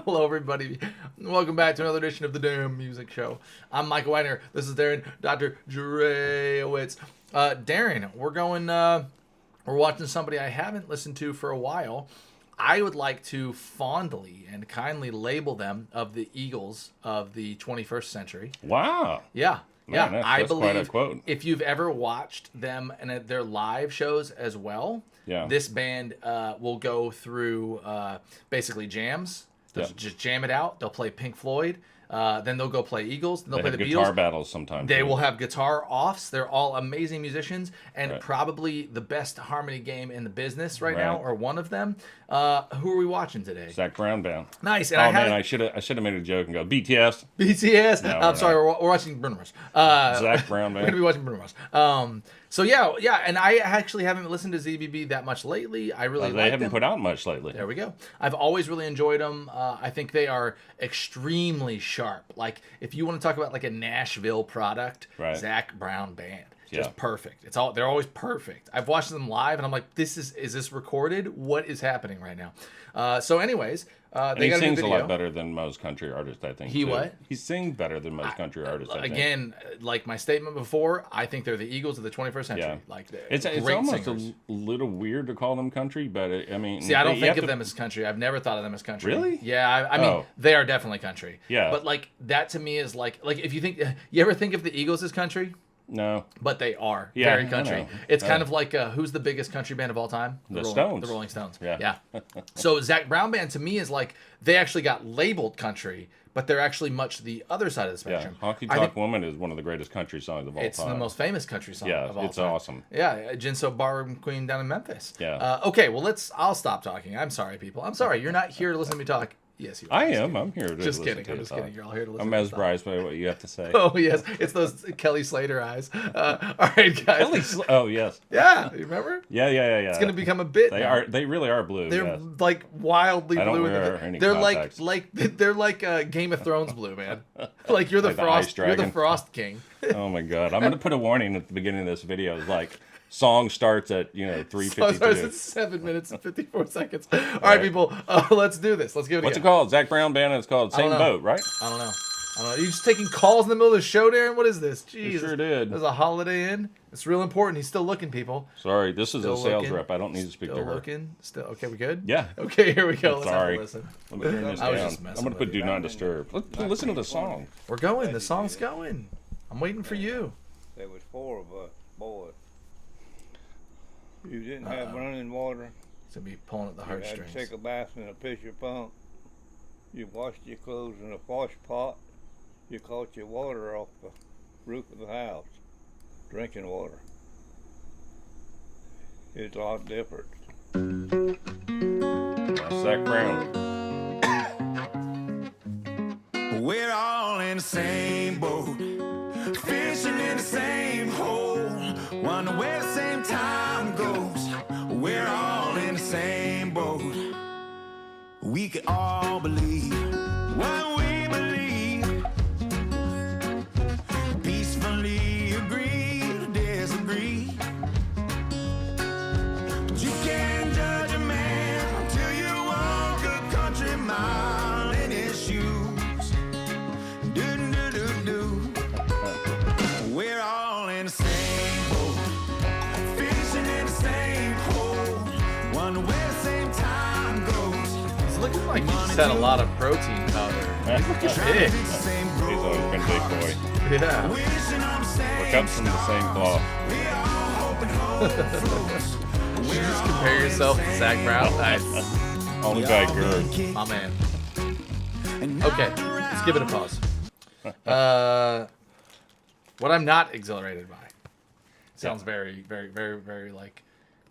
Hello, everybody. Welcome back to another edition of the Damn Music Show. I'm Michael Weiner. This is Darren, Dr. Drewitz. Darren, we're watching somebody I haven't listened to for a while. I would like to fondly and kindly label them of the Eagles of the 21st century. Wow. Yeah. Man, yeah, that's quite a quote. If you've ever watched them and their live shows as well, this band will go through basically jams. They'll just jam it out. They'll play Pink Floyd. Then they'll go play Eagles. They'll play the Beatles. Guitar battles sometimes. They will have guitar offs. They're all amazing musicians and probably the best harmony game in the business right now, or one of them. Who are we watching today? Zac Brown Band. Nice. And I should have made a joke and go BTS. BTS. No, I'm sorry. We're watching Bruno Mars. Zac Brown Band. We're gonna be watching Bruno Mars. So yeah, and I actually haven't listened to ZBB that much lately. I really they haven't put out much lately. There we go. I've always really enjoyed them. I think they are extremely sharp. Like if you want to talk about like a Nashville product, Zac Brown Band. Just perfect. They're always perfect. I've watched them live and I'm like, is this recorded? What is happening right now? So anyways, he sings a lot better than most country artists, I think. What? He sings better than most country artists, I think. Again, like my statement before, I think they're the Eagles of the 21st century. Yeah. Like it's almost singers. A little weird to call them country, but I mean... See, I don't think of them as country. I've never thought of them as country. Really? Yeah, I mean, they are definitely country. Yeah. But like, that to me is like if you think... You ever think of the Eagles as country? No. But they are very country. It's kind of like, who's the biggest country band of all time? The Stones. The Rolling Stones. Yeah. So Zac Brown Band to me is like, they actually got labeled country, but they're actually much the other side of the spectrum. Yeah. Honky Tonk Woman is one of the greatest country songs of all time. It's the most famous country song of all time. Yeah, it's awesome. Yeah, Jinso Barroom Queen down in Memphis. Yeah. Okay, well, I'll stop talking. I'm sorry, people. I'm sorry. You're not here to listen to me talk. Yes, you are. I am. I'm here to just listen kidding. to I'm just kidding. You're all here to listen. I'm mesmerized by what you have to say. Oh yes, it's those Kelly Slater eyes. All right, guys. Oh yes. Yeah, you remember? Yeah. It's gonna become a bit. They really are blue. They're like wildly I don't blue. Wear any they're contacts. they're like Game of Thrones blue, man. Like you're the like Frost. You're the Frost King. Oh my God! I'm gonna put a warning at the beginning of this video. It's like. Song starts at 3:52. Song starts at 7 minutes and 54 seconds. All right, people, let's do this. Let's give it a go. What's it called? Zac Brown Band. And it's called Same Boat, right? I don't know. You're just taking calls in the middle of the show, Darren. What is this? Jeez, you sure did. There's a Holiday Inn. It's real important. He's still looking, people. Sorry, this is a sales rep. I don't need to speak to her. Still okay. We good? Yeah. Okay, here we go. Let's have a listen. Let me turn this down. I'm gonna put Do Not Disturb. Listen to the song. We're going. The song's going. I'm waiting for you. There was 4 of us boys. You didn't have running water. He's gonna be pulling at the heartstrings. You had to take a bath in a pitcher pump. You washed your clothes in a wash pot. You caught your water off the roof of the house, drinking water. It's a lot different. Zac Brown. We're all in the same boat, fishing in the same hole. Wonder where the same time goes. We're all in the same boat. We can all believe what we believe. Peacefully agree to disagree. But you can't judge a man until you walk a country mile in his shoes. Do. We're all in the same boat, fishing in the same hole. Wonder where the same time goes. It's looking like you just had a lot of protein powder. He's looking big. He's always been a big boy. Yeah. We're cut from the same cloth. You just compare yourself to Zac Brown. Nice. Only by girth. My man. Okay, let's give it a pause. What I'm not exhilarated by. Sounds very, very, very, very like,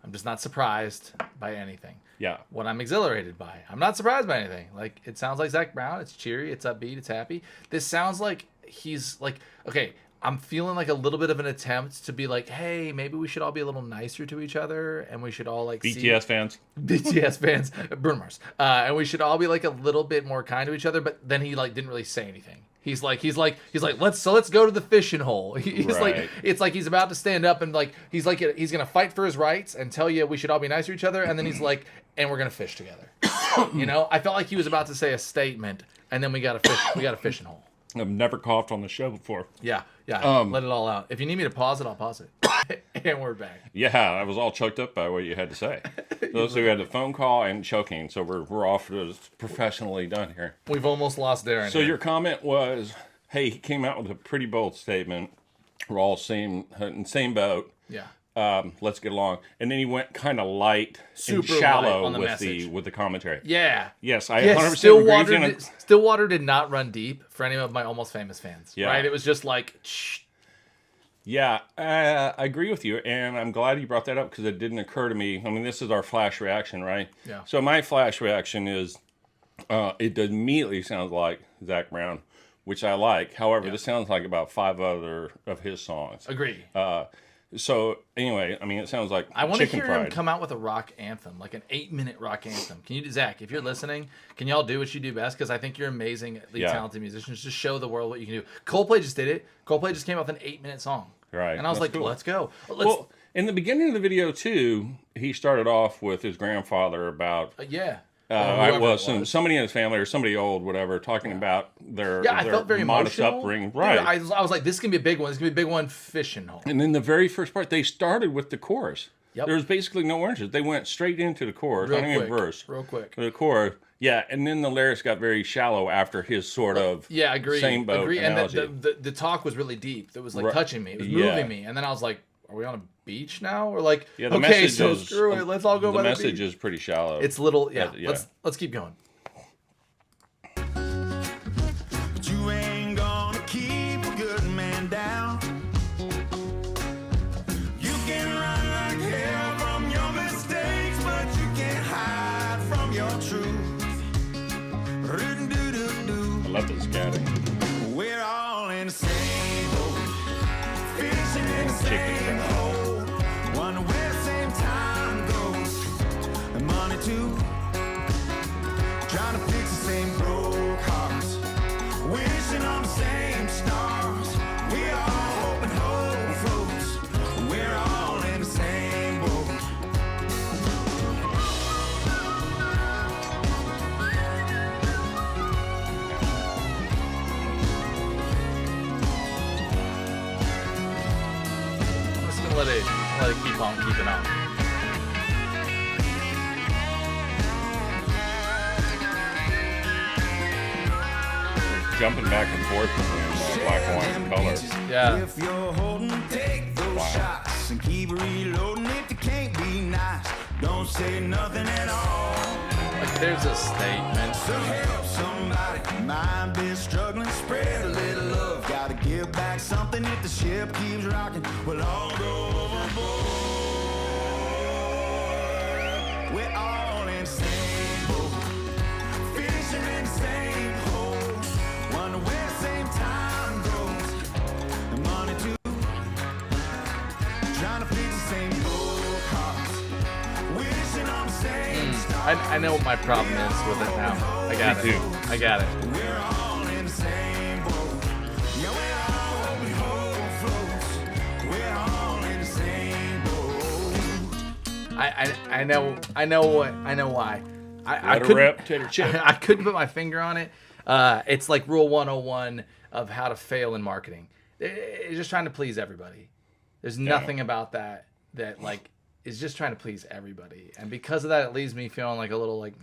I'm just not surprised by anything. Yeah. What I'm exhilarated by. I'm not surprised by anything. Like, it sounds like Zac Brown. It's cheery. It's upbeat. It's happy. This sounds like he's like, okay, I'm feeling like a little bit of an attempt to be like, hey, maybe we should all be a little nicer to each other, and we should all like BTS fans, Bruno Mars, and we should all be like a little bit more kind to each other. But then he like didn't really say anything. He's like, let's go to the fishing hole. He's like, it's like he's about to stand up and like, he's gonna fight for his rights and tell you we should all be nice to each other, and then he's like, and we're gonna fish together. You know, I felt like he was about to say a statement, and then we got a fishing hole. I've never coughed on the show before. Yeah. Let it all out. If you need me to pause it, I'll pause it. And we're back. Yeah, I was all choked up by what you had to say. So we had the phone call and choking, so we're off professionally done here. We've almost lost Darren. So your comment was, hey, he came out with a pretty bold statement. We're all same boat. Yeah. Let's get along. And then he went kind of light Super and shallow light on the with message. the commentary. Yeah. Yes, I Yeah, 100% agree with you. Stillwater did not run deep for any of my Almost Famous fans. Yeah. Right? It was just like, shh. Yeah, I agree with you, and I'm glad you brought that up because it didn't occur to me. I mean, this is our flash reaction, right? Yeah. So my flash reaction is, it immediately sounds like Zach Brown, which I like. However, this sounds like about 5 other of his songs. Agree. So anyway, I mean, it sounds like I want to Chicken hear Fried. him come out with a rock anthem, like an 8-minute rock anthem. Can you, Zach, if you're listening, can y'all do what you do best? Because I think you're amazing, talented musicians. Just show the world what you can do. Coldplay just did it. Coldplay just came out with an 8-minute song. Right. And I was That's like, cool. let's go. Well, in the beginning of the video too, he started off with his grandfather about somebody in his family or somebody old, whatever, talking about their I felt very modest emotional. upbringing. Right. Dude, I was like, this is gonna be a big one. This is gonna be a big one. Fishing hole. And then the very first part, they started with the chorus. Yep. There was basically no oranges. They went straight into the chorus, not even verse. Real quick. The chorus, yeah, and then the lyrics got very shallow after his sort of agree. same boat analogy. And the talk was really deep. It was like touching me. It was moving me. And then I was like, are we on a beach now? Or like, the okay, message so is, screw it. Let's all go by the beach. The message is pretty shallow. It's little, yeah. Let's keep going. But you ain't gonna keep a good man down. You can run like hell from your mistakes, but you can't hide from your truth. I love this scatting. We're all in the same boat, fishing in the same hole, wondering where the same time goes, and money too, trying to fix the same broke hearts, wishing on the same stars. We all hope and hope floats. We're all in the same boat. I'm just gonna let it keep on keeping on. Jumping back and forth between black and white and color. Yeah. If you're holding, take those shots and keep reloading. If you can't be nice, don't say nothing at all. Like there's a statement. So help somebody, mind been struggling, spread a little love. Gotta give back something if the ship keeps rocking. We'll all go overboard. We're all in the same boat, fishing in the same hole, wonder where the same time goes, and money too, trying to fix the same broke hearts, wishing on the same stars. I know what my problem is with it now. I got Me it. too. I got it. We're all in the same boat. Yeah, we're all open hope floats. We're all in the same boat. I know why. I Let her couldn't rip, tater chip. I couldn't put my finger on it. It's like rule 101 of how to fail in marketing. It's just trying to please everybody. There's nothing about that like is just trying to please everybody, and because of that, it leaves me feeling like a little like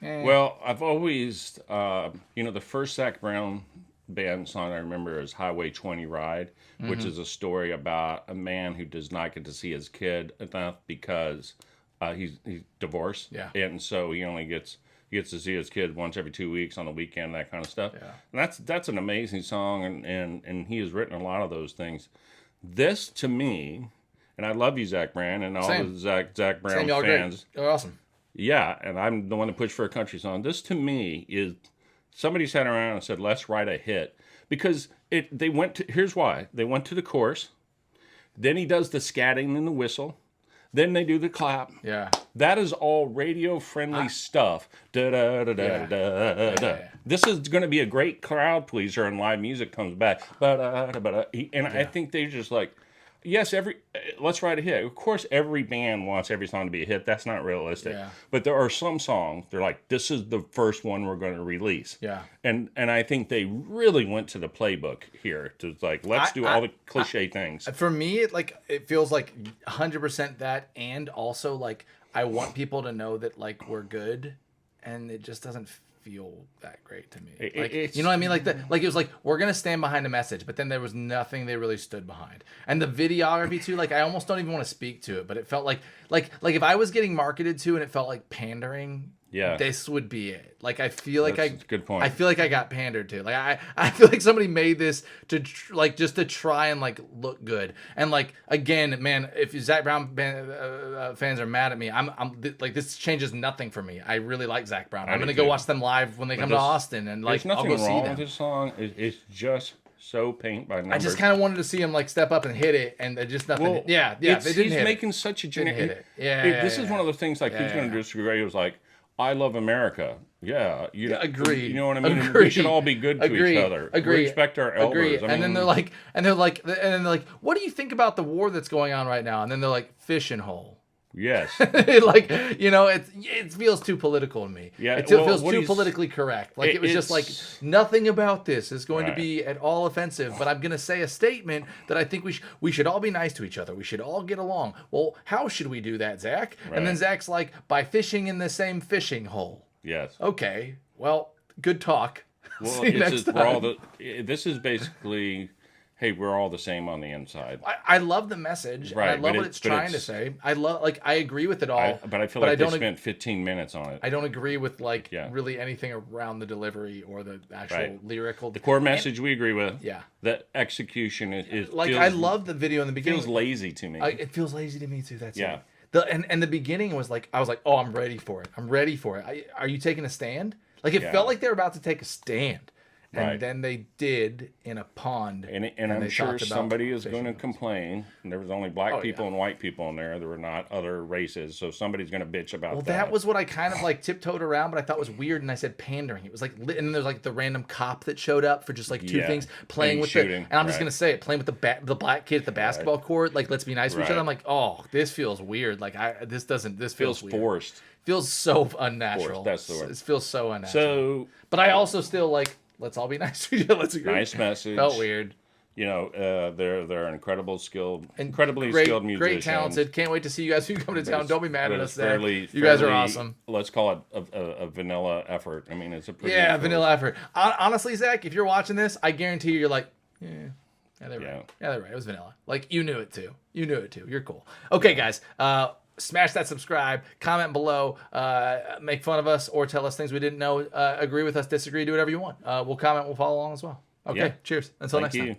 Well, I've always, the first Zach Brown band song I remember is Highway 20 Ride, which is a story about a man who does not get to see his kid enough because he's divorced. Yeah. And so he only gets to see his kid once every 2 weeks on the weekend, that kind of stuff. Yeah. And that's an amazing song, and he has written a lot of those things. This, to me, and I love you, Zach Brown, and all Same. the Zach Brown Same, y'all fans. great. You're awesome. Yeah, and I'm the one that pushed for a country song. This, to me, is somebody sat around and said, let's write a hit. Because here's why. They went to the chorus. Then he does the scatting and the whistle. Then they do the clap. Yeah. That is all radio-friendly stuff. Da-da-da-da-da-da. This is going to be a great crowd pleaser, and live music comes back. I think they just like, yes, let's write a hit. Of course, every band wants every song to be a hit. That's not realistic. Yeah. But there are some songs, they're like, this is the first one we're going to release. Yeah. And I think they really went to the playbook here to like, let's do all the cliche things. For me, it feels like 100% that, and also like I want people to know that like we're good, and it just doesn't feel that great to me. You know what I mean? Like it was like we're gonna stand behind a message, but then there was nothing they really stood behind. And the videography too, like I almost don't even want to speak to it, but it felt like if I was getting marketed to and it felt like pandering. Yeah, this would be it. Like I feel like That's a good point. I feel like I got pandered to. Like I feel like somebody made this to just to try and like look good. And like again, man, if Zach Brown fans are mad at me, I'm like this changes nothing for me. I really like Zach Brown. I'm gonna go watch them live when they come to Austin, and like there's I'll nothing go see wrong them. with this song. It's just so paint by numbers. I just kind of wanted to see him like step up and hit it, and just nothing. Well, they didn't he's hit making it. such a Didn't hit it. This is one of the things like who's going to disagree? It was like, I love America. Yeah, agree. You know what I mean? Agree. We should all be good to each other. Agree. Respect our elders. Agree. I mean, And then they're like, what do you think about the war that's going on right now? And then they're like, fishing hole. yes. Like, you know, it feels too political to me. Yeah, it feels too politically correct. Like it was just like nothing about this is going to be at all offensive. But I'm going to say a statement that I think we should all be nice to each other. We should all get along. Well, how should we do that, Zach? Right. And then Zach's like, by fishing in the same fishing hole. Yes. Okay. Well, good talk. Well, See you next time. This is basically, hey, we're all the same on the inside. I love the message. Right, and I love what it's trying to say. I agree with it all. But I feel like they spent 15 minutes on it. I don't agree with really anything around the delivery or the actual lyrical. The core message we agree with. Yeah. The execution is I love the video in the beginning. Feels lazy to me. It feels lazy to me too. That's yeah. it. And the beginning was like I was like, oh, I'm ready for it. I'm ready for it. Are you taking a stand? Like it felt like they were about to take a stand. And then they did in a pond. And I'm sure somebody is going to complain. And there was only black people and white people in there. There were not other races. So somebody's going to bitch about that. Well, that was what I kind of like tiptoed around, but I thought was weird. And I said pandering. It was like, and then there's like the random cop that showed up for just like two things, playing with shooting. and I'm just going to say it, playing with the black kid at the basketball court. Like, let's be nice to each other. I'm like, oh, this feels weird. Like this feels weird. Forced. Feels so unnatural. Forced. That's the word. It feels so unnatural. So, but I also still like, let's all be nice to each other. Let's agree. Nice message. Felt weird. You know, they're incredibly skilled musicians. Great, talented. Can't wait to see you guys when you come to town. Don't be mad at us there. You fairly, guys are awesome. Let's call it a vanilla effort. I mean, it's a pretty vanilla effort. Honestly, Zach, if you're watching this, I guarantee you're like, they're right. Yeah, they're right. It was vanilla. Like you knew it too. You're cool. Okay, guys. Smash that subscribe, comment below, make fun of us or tell us things we didn't know, agree with us, disagree, do whatever you want. We'll comment, we'll follow along as well. Okay, cheers. Until next time.